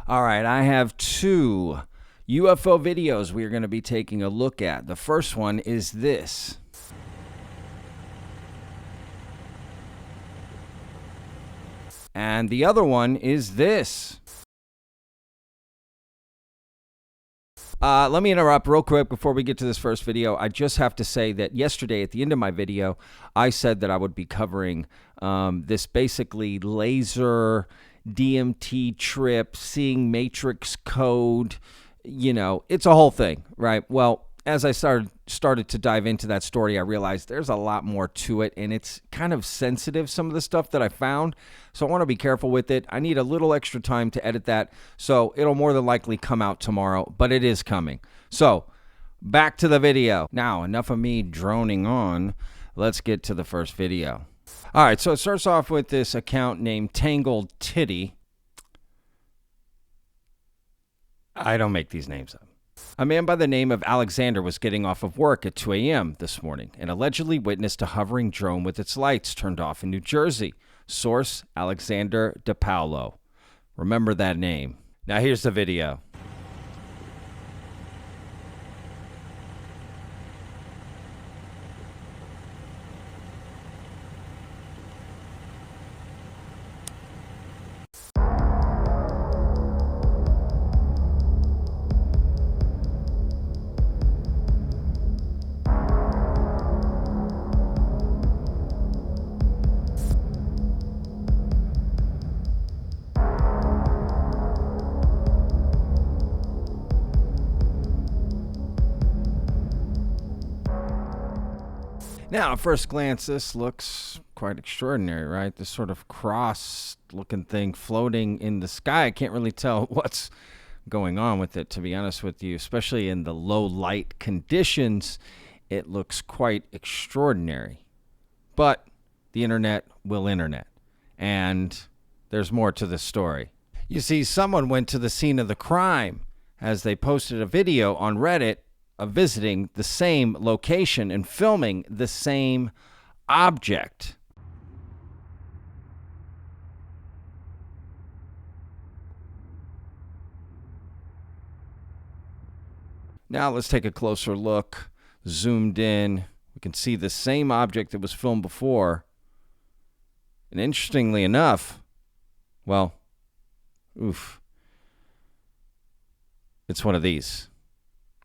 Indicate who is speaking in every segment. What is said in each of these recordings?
Speaker 1: All right, I have two UFO videos we are going to be taking a look at. The first one is this. And the other one is this. Let me interrupt real quick before we get to this first video. I just have to say that yesterday at the end of my video, I said that I would be covering this basically laser DMT trip, seeing matrix code. You know, it's a whole thing, right? Well, as I started to dive into that story, I realized there's a lot more to it, and it's kind of sensitive, some of the stuff that I found. So I want to be careful with it. I need a little extra time to edit that, so it'll more than likely come out tomorrow, but it is coming. So back to the video. Now, enough of me droning on. Let's get to the first video. All right, so it starts off with this account named Tangled Titty. I don't make these names up. A man by the name of Alexander was getting off of work at 2 a.m. this morning and allegedly witnessed a hovering drone with its lights turned off in New Jersey. Source, Alexander DePaulo. Remember that name. Now here's the video. Now, at first glance, this looks quite extraordinary, right? This sort of cross-looking thing floating in the sky. I can't really tell what's going on with it, to be honest with you, especially in the low light conditions. It looks quite extraordinary. But the internet will internet, and there's more to the story. You see, someone went to the scene of the crime as they posted a video on Reddit of visiting the same location and filming the same object. Now let's take a closer look. Zoomed in, we can see the same object that was filmed before. And interestingly enough, well, it's one of these.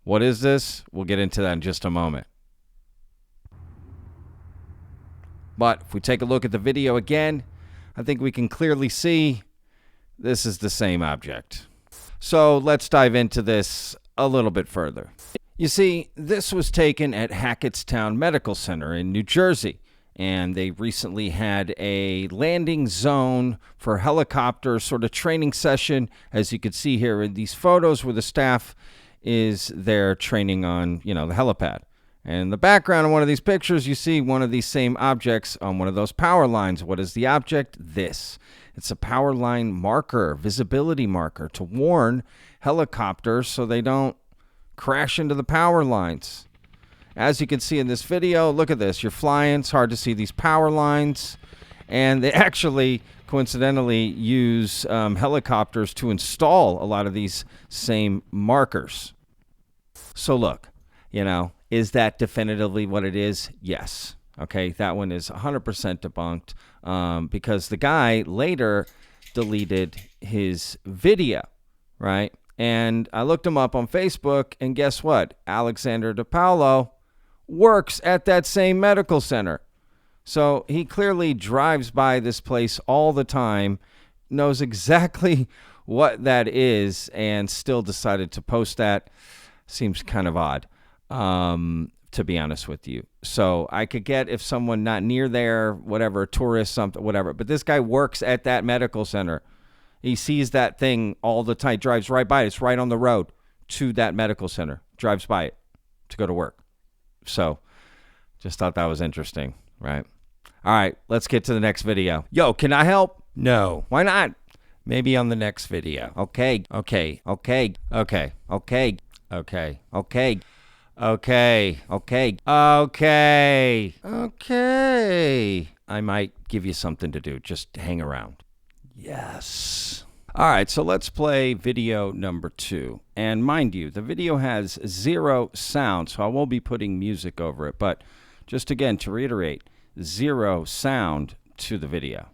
Speaker 1: What is this? We'll get into that in just a moment. But if we take a look at the video again, I think we can clearly see this is the same object. So let's dive into this a little bit further. You see, this was taken at Hackettstown Medical Center in New Jersey, and they recently had a landing zone for helicopter sort of training session, as you can see here in these photos where the staff is there training on, the helipad. And in the background of one of these pictures, you see one of these same objects on one of those power lines. What is the object? This. It's a power line marker, visibility marker, to warn helicopters so they don't crash into the power lines. As you can see in this video, look at this. You're flying. It's hard to see these power lines. And they actually, coincidentally, use helicopters to install a lot of these same markers. So look, is that definitively what it is? Yes. Okay, that one is 100% debunked because the guy later deleted his video, right? And I looked him up on Facebook, and guess what? Alexander DePaulo works at that same medical center. So he clearly drives by this place all the time, knows exactly what that is, and still decided to post that. Seems kind of odd, to be honest with you. So I could get if someone not near there, whatever, tourist, something, whatever. But this guy works at that medical center. He sees that thing all the time, drives right by it. It's right on the road to that medical center, drives by it to go to work. So just thought that was interesting, right? All right, let's get to the next video. Yo, can I help? No. Why not? Maybe on the next video. Okay. I might give you something to do. Just hang around. Yes. All right, so let's play video number 2. And mind you, the video has 0 sound, so I won't be putting music over it. But just again, to reiterate, 0 sound to the video.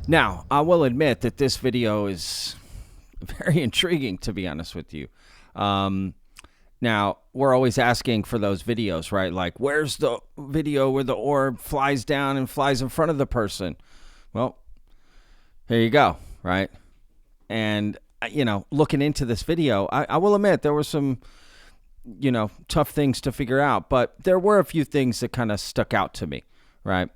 Speaker 1: Now, I will admit that this video is very intriguing, to be honest with you. Now, we're always asking for those videos, right? Like, where's the video where the orb flies down and flies in front of the person? Well, here you go, right? And, you know, looking into this video, I will admit there were some, you know, tough things to figure out. But there were a few things that kind of stuck out to me, right?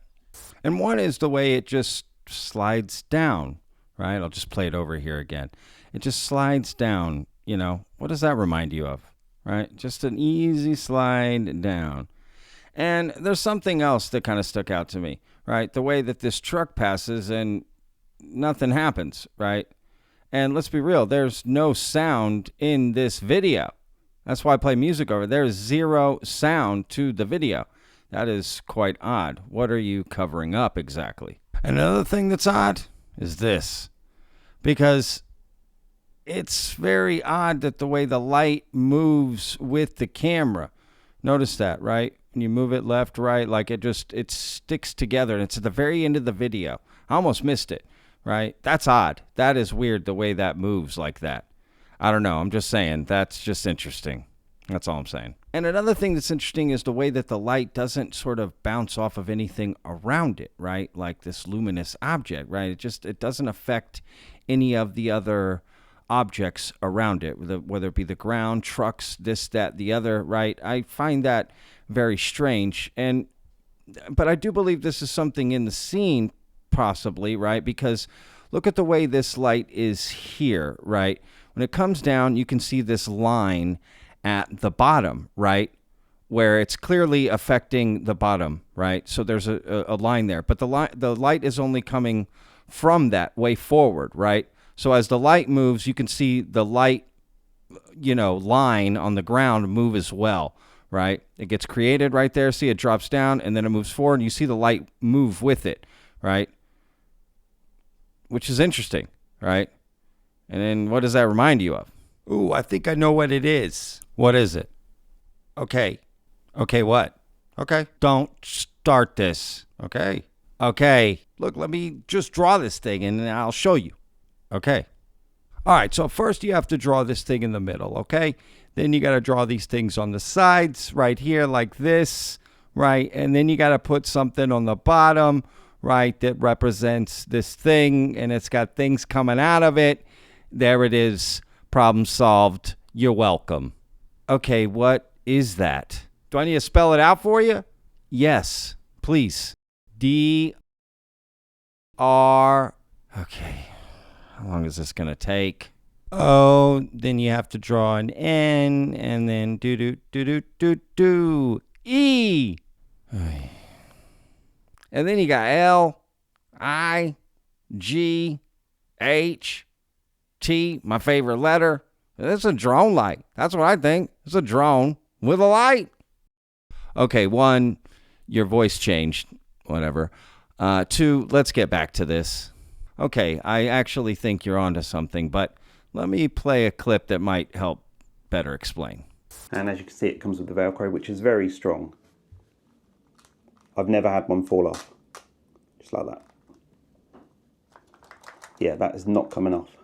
Speaker 1: And one is the way it just slides down, right? I'll just play it over here again. It just slides down, you know. What does that remind you of, right? Just an easy slide down. And there's something else that kind of stuck out to me, right? The way that this truck passes and nothing happens, right? And let's be real, there's no sound in this video. That's why I play music over. There's 0 sound to the video. That is quite odd. What are you covering up exactly? Another thing that's odd is this, because it's very odd that the way the light moves with the camera. Notice that, right? When you move it left, right, like it sticks together, and it's at the very end of the video. I almost missed it, right? That's odd. That is weird, the way that moves like that. I don't know. I'm just saying. That's just interesting. That's all I'm saying. And another thing that's interesting is the way that the light doesn't sort of bounce off of anything around it, right? Like this luminous object, right? It doesn't affect any of the other objects around it, whether it be the ground, trucks, this, that, the other, right? I find that very strange. But I do believe this is something in the scene, possibly, right? Because look at the way this light is here, right? When it comes down, you can see this line at the bottom, right, where it's clearly affecting the bottom, right? So there's a line there, but the light is only coming from that way forward, right? So as the light moves, you can see the light, you know, line on the ground move as well, right? It gets created right there. See, it drops down and then it moves forward, and you see the light move with it, right? Which is interesting, right? And then what does that remind you of? Ooh, I think I know what it is. What is it? Okay. Okay, what? Okay. Don't start this. Okay. Okay. Look, let me just draw this thing and I'll show you. Okay. All right, so first you have to draw this thing in the middle, okay? Then you got to draw these things on the sides right here like this, right? And then you got to put something on the bottom right, that represents this thing, and it's got things coming out of it. There it is. Problem solved. You're welcome. Okay, what is that? Do I need to spell it out for you? Yes, please. D-R... Okay. How long is this going to take? Oh, then you have to draw an N, and then do. E. And then you got L, I, G, H, T, my favorite letter. It's a drone light. That's what I think. It's a drone with a light. Okay, 1, your voice changed. Whatever. 2, let's get back to this. Okay, I actually think you're onto something, but let me play a clip that might help better explain.
Speaker 2: And as you can see, it comes with the Velcro, which is very strong. I've never had one fall off. Just like that. Yeah, that is not coming off.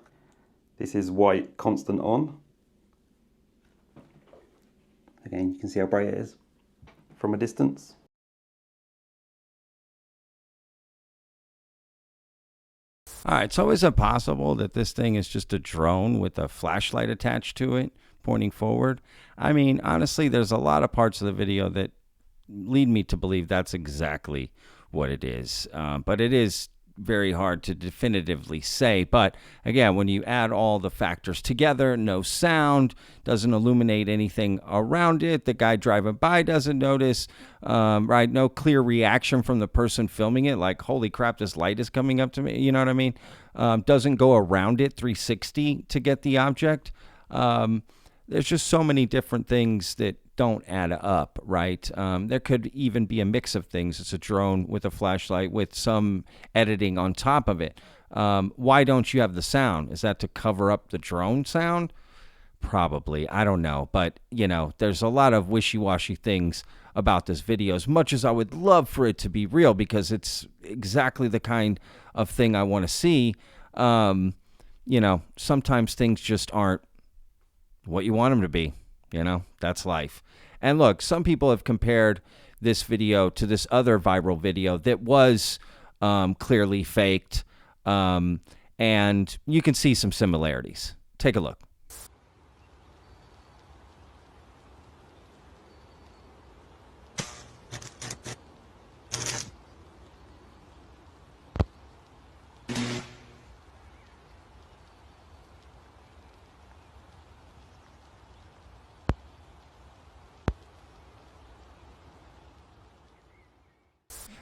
Speaker 2: This is white constant on. Again, you can see how bright it is from a distance.
Speaker 1: All right, so is it possible that this thing is just a drone with a flashlight attached to it pointing forward? I mean, honestly, there's a lot of parts of the video that lead me to believe that's exactly what it is. But it is very hard to definitively say. But again, when you add all the factors together, no sound, doesn't illuminate anything around it, the guy driving by doesn't notice, right? No clear reaction from the person filming it, like, holy crap, this light is coming up to me, you know what I mean? Doesn't go around it 360 to get the object. There's just so many different things that don't add up, right? There could even be a mix of things. It's a drone with a flashlight with some editing on top of it. Why don't you have the sound? Is that to cover up the drone sound? Probably. I don't know. But, you know, there's a lot of wishy-washy things about this video, as much as I would love for it to be real, because it's exactly the kind of thing I want to see. You know, sometimes things just aren't what you want them to be. You know, that's life. And look, some people have compared this video to this other viral video that was clearly faked. And you can see some similarities. Take a look.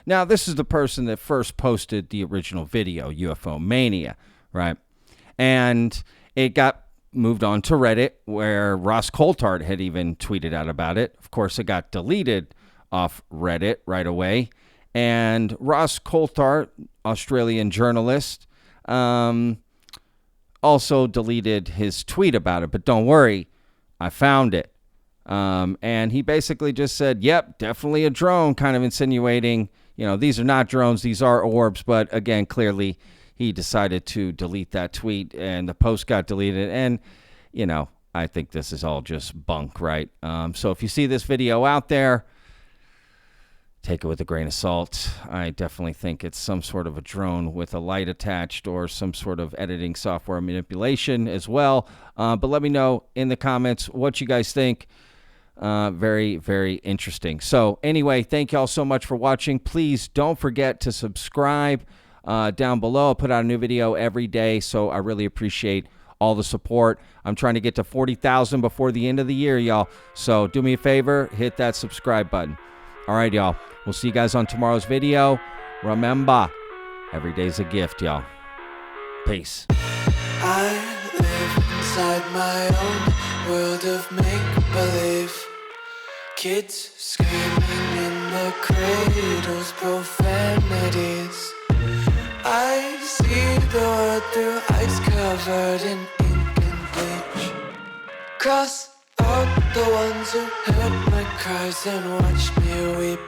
Speaker 1: Now, this is the person that first posted the original video, UFO Mania, right? And it got moved on to Reddit, where Ross Coulthart had even tweeted out about it. Of course, it got deleted off Reddit right away. And Ross Coulthart, Australian journalist, also deleted his tweet about it. But don't worry, I found it. And he basically just said, yep, definitely a drone, kind of insinuating, you know, these are not drones, these are orbs. But again, clearly he decided to delete that tweet and the post got deleted. And, you know, I think this is all just bunk, right? So if you see this video out there, take it with a grain of salt. I definitely think it's some sort of a drone with a light attached or some sort of editing software manipulation as well. But let me know in the comments what you guys think. Very, very interesting. So anyway, thank you all so much for watching. Please don't forget to subscribe down below. I put out a new video every day, so I really appreciate all the support. I'm trying to get to 40,000 before the end of the year, y'all. So do me a favor, hit that subscribe button. All right, y'all. We'll see you guys on tomorrow's video. Remember, every day's a gift, y'all. Peace.
Speaker 3: I live inside my own world of make-believe. Kids screaming in the cradles, profanities. I see the world through ice covered in ink and bleach. Cross out the ones who heard my cries and watched me weep.